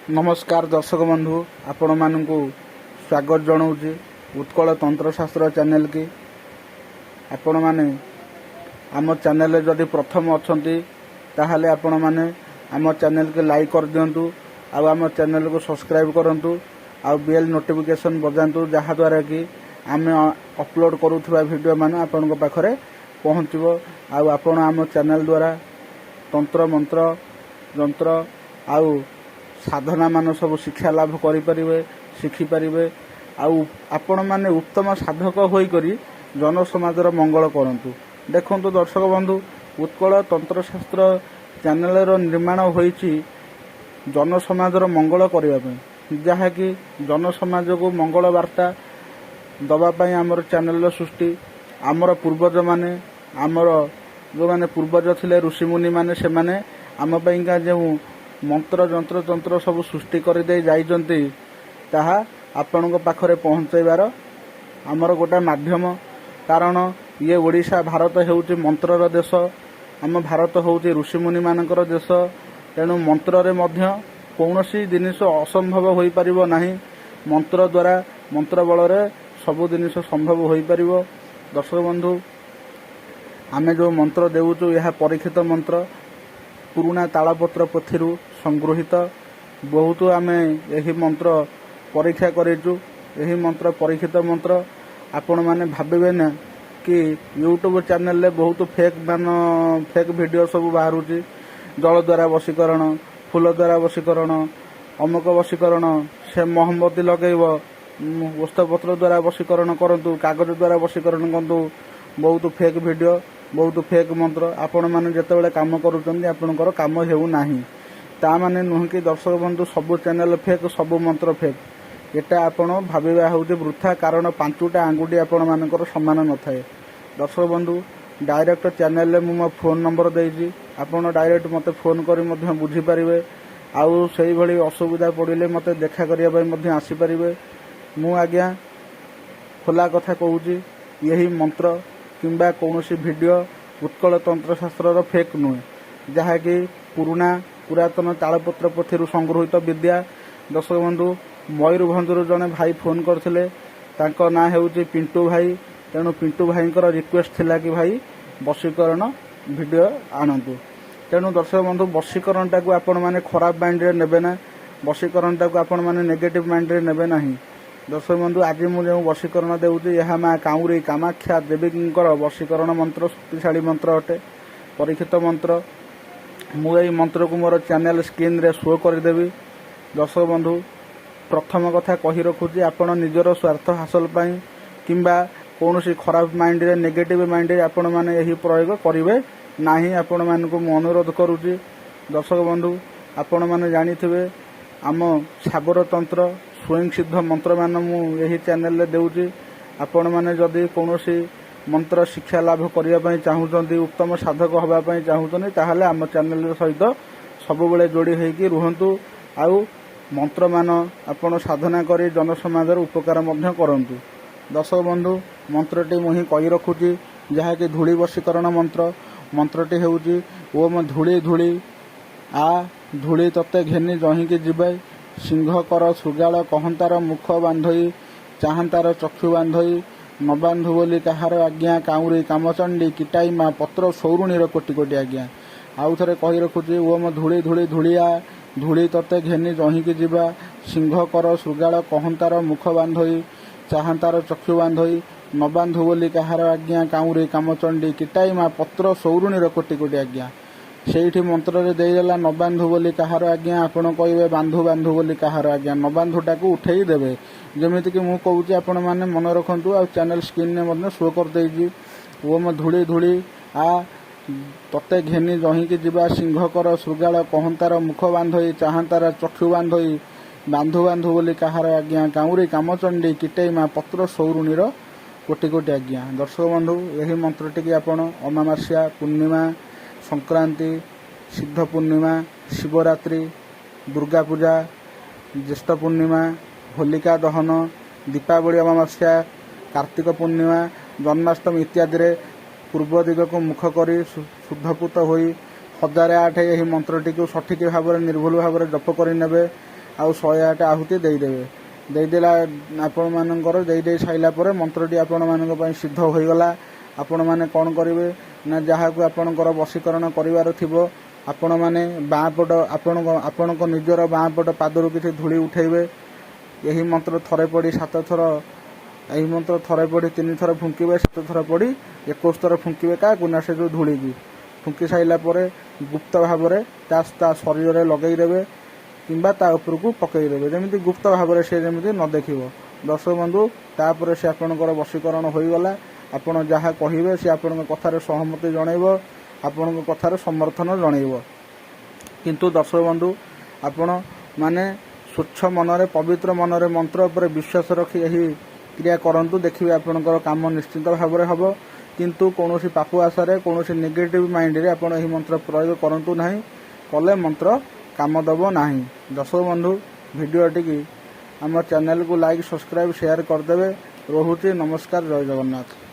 नमस्कार दर्शक बंधु आपण मानक स्वागत जनाऊँगी उत्कल तंत्रशास्त्र चैनल की। आपण माने आम चैनल जदि प्रथम अच्छा ताहले आपण माने आम चैनल के लाइक कर दिंतु आम चैनल को सब्सक्राइब करंतु आ बेल नोटिफिकेशन बजातु जहाँद्वारा कि आम अपलोड करुवा वीडियो मान आपण पाखरे पहुँचो। आपण आम चैनल द्वारा तंत्र मंत्र जंत्र आउ साधना मान सब शिक्षा लाभ करें शिखिपारे आपण मैंने उत्तम साधक होकर जन समाजर मंगल करूँ। देखु दर्शक बंधु उत्कल तंत्रशास्त्र चैनल निर्माण होईची जन समाजर मंगल करने जहाँकि जन समाज को मंगल वार्ता दवापाई आमर चैनल सृष्टि आमर पूर्वज माने आमर जो माने पूर्वज थिले ऋषिमुनि माने से माने आम पाइंका जो मंत्र जंत्र तंत्र सब सृष्टि करदे जाइजंती ताहा आपणक पाखरे पहुँचाइबार आमर गोटा माध्यम। कारण ये ओडिशा भारत हेउची मंत्रर देश, आम भारत होउची ऋषिमुनि मानकर देश। तेणु मंत्र रे मध्य कौनसी जिनिष असंभव होई परिबो नाही। मंत्र द्वारा मंत्र बल रे सब जिनिष संभव होई परिबो। दर्शक बंधु आमे जो मंत्र देउचु यह परीक्षित मंत्र पुराना तालपत्र पोथी संगृहित बहुत आमे यही मंत्र परीक्षा करेचु। यही मंत्र परीक्षित मंत्र आपण माने भाबे ना कि यूट्यूब चैनल ले बहुत फेक वीडियो सब बाहरुची। जल द्वारा वशीकरण, फूल द्वारा वशीकरण, अमुक वशीकरण, से मोहम्मती लगेब, वस्तपत्र द्वारा वशीकरण करंतु, कागज द्वारा वशीकरण करंतु। बहुत फेक वीडियो, बहुत फेक मंत्र आपण माने जेतेबेले काम करूचंदी आपणकर काम हेउ नाही। ता माने नुह कि दर्शक बंधु सबु चैनल फेक, सबु मंत्र फेक। एटा आपण भाबिबा होउचे वृथा। कारण पांचटा आंगुठी आपण मानकर समान न थाए। दर्शक बंधु डायरेक्ट चैनल ले मो फोन नंबर देइजी, आपण डायरेक्ट मते फोन करी मध्य बुझी परिबे। आउ सेही भली असुविधा पड़िले मते देखा करिया पई मध्य आसी परिबे। मु आज्ञा खोला कथा कहूची यही मंत्र किंबा कौनसी वीडियो उत्कल तंत्रशास्त्र फेक नुहे, जहाँकि पुराना पुरातन तालपत्र पोथी संगृहित विद्या। दर्शक बंधु मयूरभंजर जड़े भाई फोन करथिले, तांको ना हेउची पिंटू भाई। तेणु पिंटू भाई रिक्वेस्ट थिला कि भाई वशीकरण वीडियो आणंतु। तेणु दर्शक बंधु वशीकरण टाक आपण माने खराब माइंड रे नेबे ना, वशीकरण टाक आपण माने नेगेटिव माइंड रे नेबे नाही। दर्शक बंधु आज मुझे वशीकरण देउची यह माँ काउरी कामाख्या देवींकर वशीकरण मंत्र शक्तिशाली मंत्र अटे, परीक्षित मंत्र। मुझे मंत्र को मोर चैनल स्क्रीन रे शो करदेवी। दर्शक बंधु प्रथम कथा कही रखुची आपण निजर स्वार्थ हासिल पाई किंबा कौनसी खराब माइंड रे नेगेटिव माइंड रे आपण माने यही प्रयोग करिवे नाही। आपण मानकु मु अनुरोध करूची। दर्शक बंधु आपण माने जानिथिबे आम साबर तंत्र स्वयं सिद्ध मंत्र मान मु यही चैनल रे देउची। आपण माने जदि कौनसी मंत्र शिक्षा लाभ करिया पई चाहुचंती, उत्तम साधक होबा पई चाहुचंती, ताहाले आम चैनल सहित सबुबेले जोड़ी होइकी रुहंतु। आउ मंत्र मान आपण साधना करी जन समाजर उपकार मध्य करंतु। दर्शक बंधु मंत्रटी मुही कही रखुची जहाँकि धूली वशीकरण मंत्र। मंत्रटी हेउची ओम धूली धूली आ धूली तते घेनी जहिकी जिबै, सिंह कर सुगाल कहंतार मुख बांधई, चाहंतार चक्षु बांधई, न बांधु बोली कहार आज्ञा, काउरी कामचंडी किटाई माँ पत्र सौरुणीर कोटि कोटि आज्ञा। आउ थे कही रखुची ओम धूली धूली धूलिया धूली तते घेनी जहिकी जिबा, सिंह कर सुगाल कहंतार मुख बांधई, चाहंतार चक्षु बांधई, न बांधु बोली कहार आज्ञा, काउरी कामचंडी किटाई माँ पत्र सौरुणीर कोटि कोटि आज्ञा। सेठी मंत्र रे देदेला न बांधु बोली कहार आज्ञा, आपण कहिबे बांधु बांधु बोली कहार आज्ञा। न बांधुटा को उठेई देबे जेमिति कि मु कहूची आपण माने मन रखंतु। आ चैनल स्क्रीन ने मने शो कर देइजी ओम धूली धूली आ तते घेनी जहिकी जिबा, सिंह कर सुगाल कहंतार मुख बांधई, चाहंतार चक्षु बांधई, बांधु बांधु बोली कहार आज्ञा, काउरी कामचंडी किटेई माँ पत्र सौरुणीर कोटि कोटि आज्ञा। दर्शक बंधु यही मंत्रटी की आपण अमावास्या, पूर्णिमा, संक्रांति, सिद्ध पूर्णिमा, शिवरात्रि, दुर्गा पूजा, ज्येष्ठ पूर्णिमा, होलिका दहन, दीपावली अमावास्या, कार्तिक पूर्णिमा, जन्माष्टमी इत्यादि रे पूर्व दिग को मुख करी शुद्धपूत होई 1008 यही मंत्रटी को सठिक भाव निर्भुल भाव जप कर ଆଉ 108 ଆହୁତି ଦେଇଦେବେ। ଦେଇଦେଲା ଆପଣମାନଙ୍କର ଦେଇ ସାରିଲା ପରେ ମନ୍ତ୍ରଟି ଆପଣମାନଙ୍କ ପାଇଁ ସିଦ୍ଧ ହୋଇଗଲା। ଆପଣମାନେ କ'ଣ କରିବେ ନା ଯାହାକୁ ଆପଣଙ୍କର ବଶୀକରଣ କରିବାର ଥିବ ଆପଣମାନେ ବାଁ ପଟ ଆପଣଙ୍କ ନିଜର ବାଁ ପଟ ପାଦରୁ କିଛି ଧୂଳି ଉଠାଇବେ। ଏହି ମନ୍ତ୍ର ଥରେ ପଢ଼ି 7 ଥର, ଏହି ମନ୍ତ୍ର ଥରେ ପଢ଼ି 3 ଥର ଫୁଙ୍କିବେ, 7 ଥର ପଢ଼ି 21 ଥର ଫୁଙ୍କିବେ। କାହାକୁ ନା ସେ ଯେଉଁ ଧୂଳିକି ଫୁଙ୍କି ସାରିଲା ପରେ ଗୁପ୍ତ ଭାବରେ ତା ଶରୀରରେ ଲଗେଇଦେବେ କିମ୍ବା ତା ଉପରକୁ ପକାଇଦେବେ, ଯେମିତି ଗୁପ୍ତ ଭାବରେ ସେ ଯେମିତି ନ ଦେଖିବ। ଦର୍ଶକ ବନ୍ଧୁ, ତାପରେ ସେ ଆପଣଙ୍କର ବଶୀକରଣ ହୋଇଗଲା। ଆପଣ ଯାହା କହିବେ ସେ ଆପଣଙ୍କ କଥାରେ ସହମତି ଜଣାଇବ, ଆପଣଙ୍କ କଥାରେ ସମର୍ଥନ ଜଣାଇବ। କିନ୍ତୁ ଦର୍ଶକ ବନ୍ଧୁ, ଆପଣ ମାନେ ସ୍ୱଚ୍ଛ ମନରେ, ପବିତ୍ର ମନରେ ମନ୍ତ୍ର ଉପରେ ବିଶ୍ୱାସ ରଖି ଏହି କ୍ରିୟା କରନ୍ତୁ। ଦେଖିବେ ଆପଣଙ୍କର କାମ ନିଶ୍ଚିତ ଭାବରେ ହେବ। କିନ୍ତୁ କୌଣସି ପାପ ଆଶାରେ, କୌଣସି ନେଗେଟିଭ୍ ମାଇଣ୍ଡରେ ଆପଣ ଏହି ମନ୍ତ୍ର ପ୍ରୟୋଗ କରନ୍ତୁ ନାହିଁ। କଲେ ମନ୍ତ୍ର କାମ ଦେବ ନାହିଁ। ଦର୍ଶକ ବନ୍ଧୁ, ଭିଡ଼ିଓଟିକି ଆମ ଚ୍ୟାନେଲକୁ ଲାଇକ୍, ସବସ୍କ୍ରାଇବ୍, ସେୟାର କରିଦେବେ। ରହୁଛି, ନମସ୍କାର, ଜୟ ଜଗନ୍ନାଥ।